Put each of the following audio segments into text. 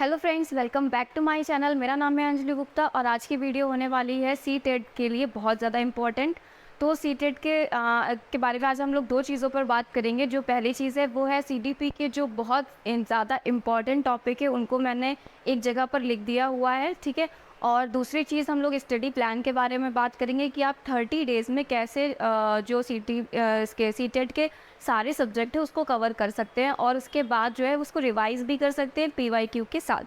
Hello friends, welcome back to my channel. मेरा नाम है अंजलि गुप्ता और आज की वीडियो होने वाली है सी टेट के लिए बहुत ज़्यादा इम्पॉर्टेंट। तो सी टेट के बारे में आज हम लोग दो चीज़ों पर बात करेंगे। जो पहली चीज़ है वो है सीडीपी के जो बहुत ज़्यादा इम्पॉर्टेंट टॉपिक है उनको मैंने एक जगह पर लिख दिया हुआ है, ठीक है। और दूसरी चीज़ हम लोग स्टडी प्लान के बारे में बात करेंगे कि आप 30 डेज़ में कैसे जो सी टेट के सारे सब्जेक्ट है उसको कवर कर सकते हैं और उसके बाद जो है उसको रिवाइज़ भी कर सकते हैं पीवाईक्यू के साथ,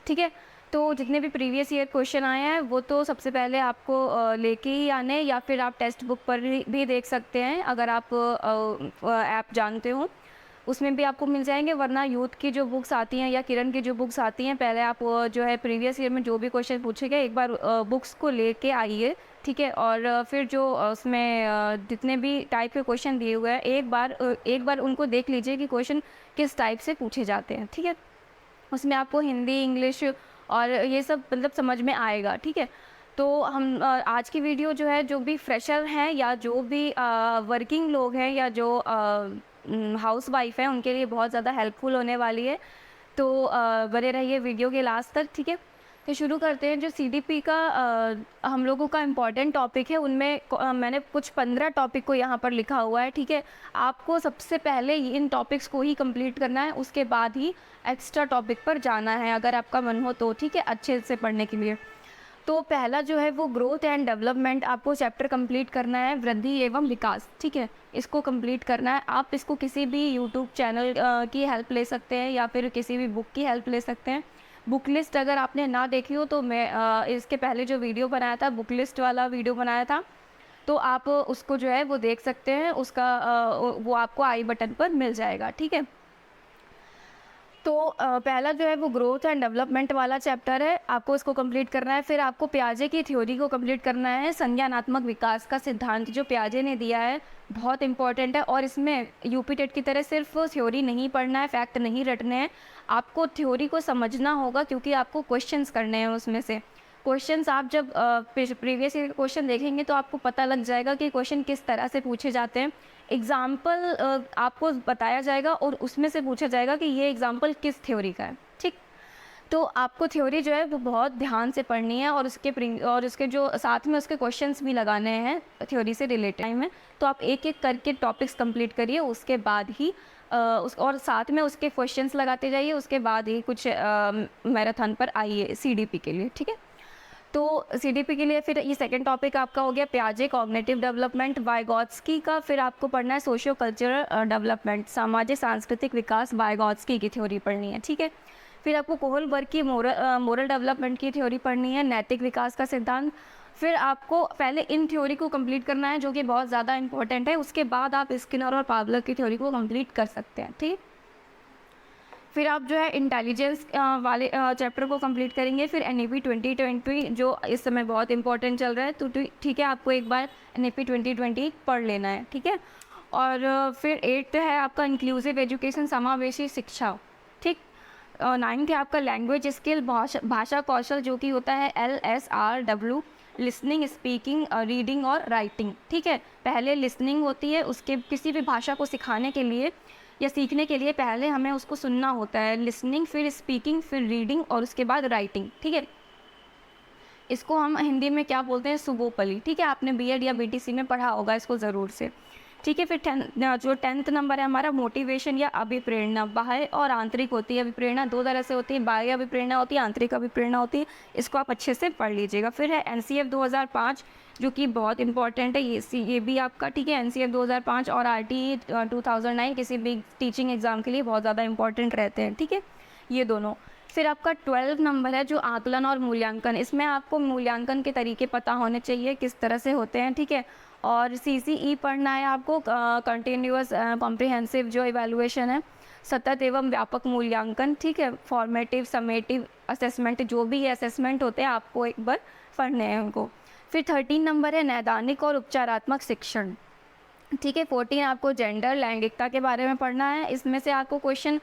ठीक है। तो जितने भी प्रीवियस ईयर क्वेश्चन आए हैं वो तो सबसे पहले आपको लेके ही आने, या फिर आप टेक्स्ट बुक पर भी देख सकते हैं अगर आप ऐप जानते हो, उसमें भी आपको मिल जाएंगे। वरना यूथ की जो बुक्स आती हैं या किरण की जो बुक्स आती हैं, पहले आप जो है प्रीवियस ईयर में जो भी क्वेश्चन पूछे गए एक बार बुक्स को लेके आइए, ठीक है। और फिर जो उसमें जितने भी टाइप के क्वेश्चन दिए हुए हैं एक बार उनको देख लीजिए कि क्वेश्चन किस टाइप से पूछे जाते हैं, ठीक है। उसमें आपको हिंदी, इंग्लिश और ये सब मतलब समझ में आएगा, ठीक है। तो हम आज की वीडियो जो है जो भी फ्रेशर हैं या जो भी वर्किंग लोग हैं या जो हाउस वाइफ हैं उनके लिए बहुत ज़्यादा हेल्पफुल होने वाली है। तो बने रहिए वीडियो के लास्ट तक, ठीक है। तो शुरू करते हैं। जो सीडीपी का हम लोगों का इम्पॉर्टेंट टॉपिक है उनमें मैंने कुछ 15 टॉपिक को यहाँ पर लिखा हुआ है, ठीक है। आपको सबसे पहले इन टॉपिक्स को ही कंप्लीट करना है, उसके बाद ही एक्स्ट्रा टॉपिक पर जाना है अगर आपका मन हो तो, ठीक है, अच्छे से पढ़ने के लिए। तो पहला जो है वो ग्रोथ एंड डेवलपमेंट आपको चैप्टर कंप्लीट करना है, वृद्धि एवं विकास, ठीक है। इसको कंप्लीट करना है। आप इसको किसी भी यूट्यूब चैनल की हेल्प ले सकते हैं या फिर किसी भी बुक की हेल्प ले सकते हैं। बुक लिस्ट अगर आपने ना देखी हो तो मैं इसके पहले जो वीडियो बनाया था, बुक लिस्ट वाला वीडियो बनाया था, तो आप उसको जो है वो देख सकते हैं। उसका वो आपको आई बटन पर मिल जाएगा, ठीक है। तो पहला जो है वो ग्रोथ एंड डेवलपमेंट वाला चैप्टर है, आपको इसको कंप्लीट करना है। फिर आपको पियाजे की थ्योरी को कंप्लीट करना है। संज्ञानात्मक विकास का सिद्धांत जो पियाजे ने दिया है बहुत इंपॉर्टेंट है और इसमें यूपी टेट की तरह सिर्फ थ्योरी नहीं पढ़ना है, फैक्ट नहीं रटने हैं, आपको थ्योरी को समझना होगा क्योंकि आपको क्वेश्चंस करने हैं उसमें से। क्वेश्चंस आप जब प्रीवियस ईयर क्वेश्चन देखेंगे तो आपको पता लग जाएगा कि क्वेश्चन किस तरह से पूछे जाते हैं। एग्जाम्पल आपको बताया जाएगा और उसमें से पूछा जाएगा कि ये एग्जाम्पल किस थ्योरी का है, ठीक। तो आपको थ्योरी जो है वो बहुत ध्यान से पढ़नी है और उसके जो साथ में उसके क्वेश्चंस भी लगाने हैं थ्योरी से रिलेटेड में। तो आप एक एक करके टॉपिक्स कंप्लीट करिए, उसके बाद ही और साथ में उसके क्वेश्चंस लगाते जाइए, उसके बाद ही कुछ मैराथन पर आइए सीडीपी के लिए, ठीक है। तो सीडीपी के लिए फिर ये सेकंड टॉपिक आपका हो गया पियाजे कॉग्निटिव डेवलपमेंट, वाइगॉत्स्की का। फिर आपको पढ़ना है सोशियो कल्चरल डेवलपमेंट, सामाजिक सांस्कृतिक विकास, वाइगॉत्स्की की थ्योरी पढ़नी है, ठीक है। फिर आपको कोहलबर्ग की मोरल डेवलपमेंट की थ्योरी पढ़नी है, नैतिक विकास का सिद्धांत। फिर आपको पहले इन थ्योरी को कंप्लीट करना है जो कि बहुत ज़्यादा इंपॉर्टेंट है, उसके बाद आप स्किनर और पावलर की थ्योरी को कंप्लीट कर सकते हैं, ठीक। फिर आप जो है इंटेलिजेंस वाले चैप्टर को कंप्लीट करेंगे। फिर NEP 2020 जो इस समय बहुत इंपॉर्टेंट चल रहा है, तो ठीक है, आपको एक बार NEP 2020 पढ़ लेना है, ठीक है। और फिर 8th है आपका इंक्लूसिव एजुकेशन, समावेशी शिक्षा, ठीक। 9th है आपका लैंग्वेज स्किल, भाषा कौशल जो कि होता है LSRW, लिसनिंग, स्पीकिंग, रीडिंग और राइटिंग, ठीक है। पहले लिसनिंग होती है, उसके किसी भी भाषा को सिखाने के लिए या सीखने के लिए पहले हमें उसको सुनना होता है, लिसनिंग, फिर स्पीकिंग, फिर रीडिंग और उसके बाद राइटिंग, ठीक है। इसको हम हिंदी में क्या बोलते हैं, सुबोपली, ठीक है। आपने बीएड या बीटीसी में पढ़ा होगा इसको ज़रूर से, ठीक है। फिर 10th नंबर है हमारा मोटिवेशन या अभिप्रेरणा। बाह्य और आंतरिक होती है अभिप्रेरणा, दो तरह से होती है, बाह्य अभिप्रेरणा होती है, आंतरिक अभिप्रेरणा होती है। इसको आप अच्छे से पढ़ लीजिएगा। फिर है NCF 2005 जो कि बहुत इंपॉर्टेंट है, ये भी आपका, ठीक है। NCF 2005 और RTE 2009 किसी भी टीचिंग एग्जाम के लिए बहुत ज़्यादा इंपॉर्टेंट रहते हैं, ठीक है, ये दोनों। फिर आपका 12 नंबर है जो आकलन और मूल्यांकन। इसमें आपको मूल्यांकन के तरीके पता होने चाहिए किस तरह से होते हैं, ठीक है। और CCE पढ़ना है आपको, कंटिन्यूअस कॉम्प्रिहेंसिव जो इवैल्यूएशन है, सतत एवं व्यापक मूल्यांकन, ठीक है। फॉर्मेटिव, समेटिव असेसमेंट, जो भी असेसमेंट होते हैं आपको एक बार पढ़ने हैं उनको। फिर 13 नंबर है नैदानिक और उपचारात्मक शिक्षण, ठीक है। 14 आपको जेंडर, लैंगिकता के बारे में पढ़ना है। इसमें से आपको क्वेश्चन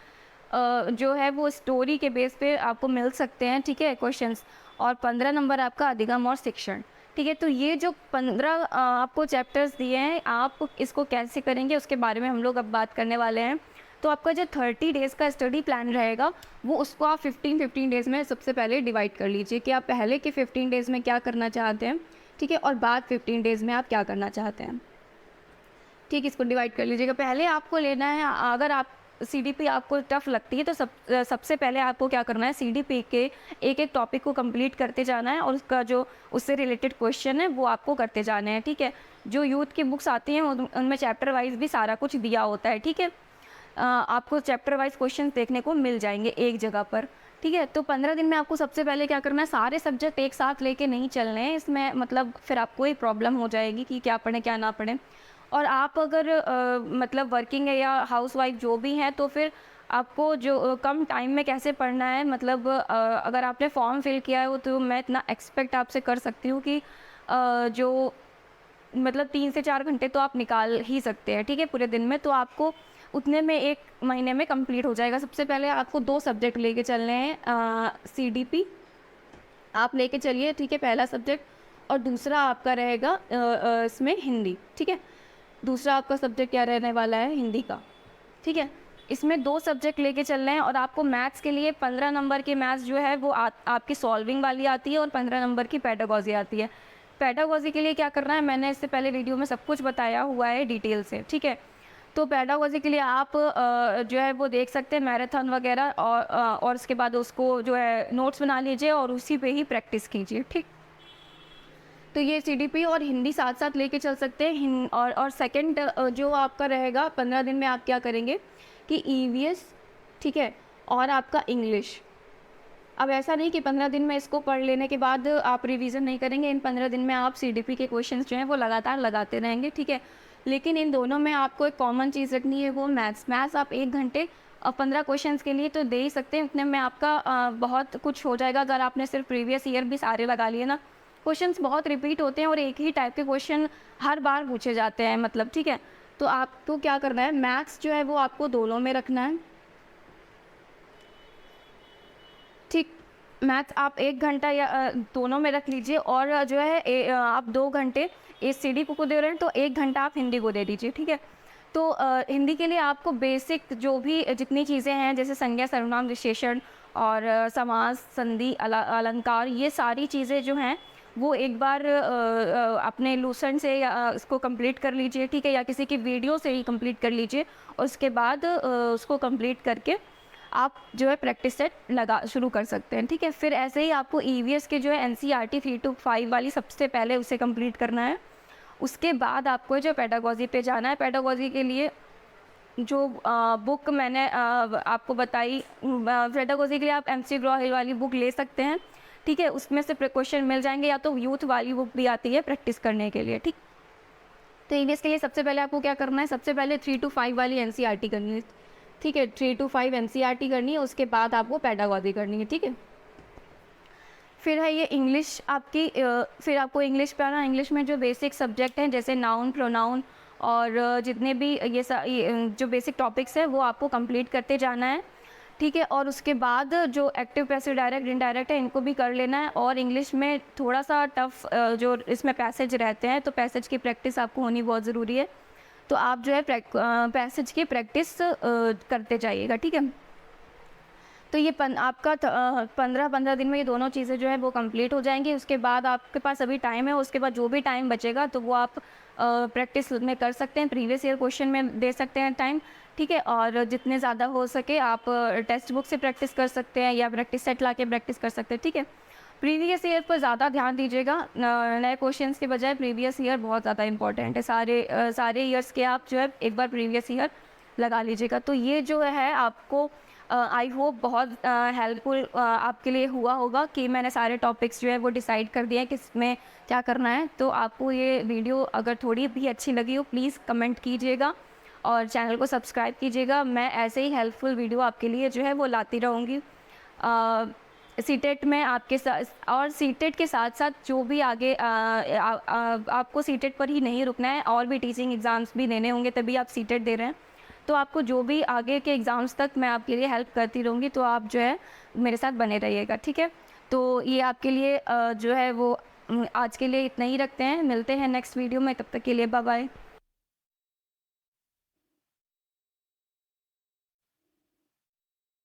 जो है वो स्टोरी के बेस पे आपको मिल सकते हैं, ठीक है, क्वेश्चंस। और 15 नंबर आपका अधिगम और शिक्षण, ठीक है। तो ये जो 15 आपको चैप्टर्स दिए हैं, आप इसको कैसे करेंगे उसके बारे में हम लोग अब बात करने वाले हैं। तो आपका जो 30 डेज़ का स्टडी प्लान रहेगा वो उसको आप 15 डेज़ में सबसे पहले डिवाइड कर लीजिए कि आप पहले के 15 डेज़ में क्या करना चाहते हैं, ठीक है, और बाद 15 डेज़ में आप क्या करना चाहते हैं, ठीक, इसको डिवाइड कर लीजिएगा। पहले आपको लेना है, अगर आप सीडीपी आपको टफ़ लगती है तो सबसे पहले आपको क्या करना है, सीडीपी के एक-एक टॉपिक को कंप्लीट करते जाना है और उसका जो उससे रिलेटेड क्वेश्चन है वो आपको करते जाने हैं, ठीक है। जो यूथ की बुक्स आती हैं उनमें चैप्टर वाइज़ भी सारा कुछ दिया होता है, ठीक है। आपको चैप्टर वाइज़ क्वेश्चंस देखने को मिल जाएंगे एक जगह पर, ठीक है। तो 15 दिन में आपको सबसे पहले क्या करना है, सारे सब्जेक्ट एक साथ लेके नहीं चलने हैं, इसमें मतलब फिर आपको ही प्रॉब्लम हो जाएगी कि क्या पढ़ें क्या ना पढ़ें। और आप अगर मतलब वर्किंग है या हाउसवाइफ जो भी हैं, तो फिर आपको जो कम टाइम में कैसे पढ़ना है, मतलब अगर आपने फॉर्म फिल किया है वो, तो मैं इतना एक्सपेक्ट आपसे कर सकती हूँ कि जो मतलब 3 से 4 घंटे तो आप निकाल ही सकते हैं, ठीक है, पूरे दिन में। तो आपको उतने में 1 महीने में कंप्लीट हो जाएगा। सबसे पहले आपको 2 सब्जेक्ट लेके चलने हैं, सीडीपी आप लेके चलिए, ठीक है, पहला सब्जेक्ट, और दूसरा आपका रहेगा इसमें हिंदी, ठीक है। दूसरा आपका सब्जेक्ट क्या रहने वाला है, हिंदी का, ठीक है। इसमें 2 सब्जेक्ट लेके चल रहे हैं और आपको मैथ्स के लिए 15 नंबर की मैथ्स जो है वो आपकी सॉल्विंग वाली आती है और 15 नंबर की पेडागॉजी आती है। पेडागॉजी के लिए क्या करना है, मैंने इससे पहले वीडियो में सब कुछ बताया हुआ है डिटेल से, ठीक है। तो पेडागॉजी के लिए आप जो है वो देख सकते हैं मैराथन वगैरह, और उसके बाद उसको जो है नोट्स बना लीजिए और उसी पे ही प्रैक्टिस कीजिए, ठीक। तो ये सीडीपी और हिंदी साथ साथ लेके चल सकते हैं। और सेकंड जो आपका रहेगा 15 दिन में, आप क्या करेंगे कि ईवीएस, ठीक है, और आपका इंग्लिश। अब ऐसा नहीं कि 15 दिन में इसको पढ़ लेने के बाद आप रिवीजन नहीं करेंगे, इन 15 दिन में आप सीडीपी के क्वेश्चंस जो हैं वो लगातार लगाते रहेंगे, ठीक है। लेकिन इन दोनों में आपको एक कॉमन चीज़ रखनी है, वो मैथ्स आप 1 घंटे 15 क्वेश्चंस के लिए तो दे ही सकते हैं, उतने में आपका बहुत कुछ हो जाएगा। अगर आपने सिर्फ प्रीवियस ईयर भी सारे लगा लिए ना, क्वेश्चंस बहुत रिपीट होते हैं और एक ही टाइप के क्वेश्चन हर बार पूछे जाते हैं, मतलब, ठीक है। तो आपको क्या करना है, मैथ्स जो है वो आपको दोनों में रखना है, ठीक। मैथ्स आप 1 घंटा या दोनों में रख लीजिए, और जो है आप 2 घंटे इस सीडीपी को दे रहे हैं तो 1 घंटा आप हिंदी को दे दीजिए, ठीक है। तो हिंदी के लिए आपको बेसिक जो भी जितनी चीज़ें हैं, जैसे संज्ञा सर्वनाम विशेषण और समास संधि अलंकार, ये सारी चीज़ें जो हैं वो एक बार अपने लूसेंट से या इसको कंप्लीट कर लीजिए, ठीक है, या किसी की वीडियो से ही कंप्लीट कर लीजिए। और उसके बाद उसको कंप्लीट करके आप जो है प्रैक्टिस सेट लगा शुरू कर सकते हैं, ठीक है। फिर ऐसे ही आपको ईवीएस के जो है एनसीईआरटी 3 to 5 वाली सबसे पहले उसे कंप्लीट करना है। उसके बाद आपको जो पेडागॉजी पे जाना है। पेडागॉजी के लिए जो बुक मैंने आपको बताई, पेडागॉजी के लिए आप एमसी ग्रो-हिल वाली बुक ले सकते हैं, ठीक है। उसमें से क्वेश्चन मिल जाएंगे, या तो यूथ वाली बुक भी आती है प्रैक्टिस करने के लिए, ठीक। तो ईवीएस के लिए सबसे पहले आपको क्या करना है, सबसे पहले 3 to 5 वाली एनसीईआरटी करनी है, ठीक है। 3 to 5 एनसीईआरटी करनी है, उसके बाद आपको पेडागॉजी करनी है, ठीक है। फिर है ये इंग्लिश आपकी, फिर आपको इंग्लिश पे आना। इंग्लिश में जो बेसिक सब्जेक्ट हैं, जैसे नाउन, प्रोनाउन और जितने भी ये जो बेसिक टॉपिक्स हैं वो आपको कंप्लीट करते जाना है, ठीक है। और उसके बाद जो एक्टिव, पैसिव, डायरेक्ट, इनडायरेक्ट है, इनको भी कर लेना है। और इंग्लिश में थोड़ा सा टफ जो इसमें पैसेज रहते हैं, तो पैसेज की प्रैक्टिस आपको होनी बहुत ज़रूरी है। तो आप जो है पैसेज की प्रैक्टिस करते जाइएगा, ठीक है। तो ये आपका 15 दिन में ये दोनों चीज़ें जो है वो कंप्लीट हो जाएंगी। उसके बाद आपके पास अभी टाइम है, उसके बाद जो भी टाइम बचेगा तो वो आप प्रैक्टिस में कर सकते हैं, प्रीवियस ईयर क्वेश्चन में दे सकते हैं टाइम, ठीक है। और जितने ज़्यादा हो सके आप टेक्स्ट बुक से प्रैक्टिस कर सकते हैं या प्रैक्टिस सेट ला के प्रैक्टिस कर सकते हैं, ठीक है। प्रीवियस ईयर पर ज़्यादा ध्यान दीजिएगा, नए क्वेश्चंस के बजाय प्रीवियस ईयर बहुत ज़्यादा इंपॉर्टेंट है। सारे ईयर्स के आप जो है एक बार प्रीवियस ईयर लगा लीजिएगा। तो ये जो है आपको आई होप बहुत हेल्पफुल आपके लिए हुआ होगा कि मैंने सारे टॉपिक्स जो है वो डिसाइड कर दिए हैं किस में क्या करना है। तो आपको ये वीडियो अगर थोड़ी भी अच्छी लगी हो, प्लीज़ कमेंट कीजिएगा और चैनल को सब्सक्राइब कीजिएगा। मैं ऐसे ही हेल्पफुल वीडियो आपके लिए जो है वो लाती रहूँगी। सीटेट में आपके साथ, और सीटेट के साथ साथ जो भी आगे आपको सीटेट पर ही नहीं रुकना है, और भी टीचिंग एग्ज़ाम्स भी देने होंगे, तभी आप सीटेट दे रहे हैं। तो आपको जो भी आगे के एग्ज़ाम्स तक मैं आपके लिए हेल्प करती रहूँगी, तो आप जो है मेरे साथ बने रहिएगा, ठीक है। तो ये आपके लिए जो है वो आज के लिए इतना ही रखते हैं। मिलते हैं नेक्स्ट वीडियो में, तब तक के लिए बाय बाय।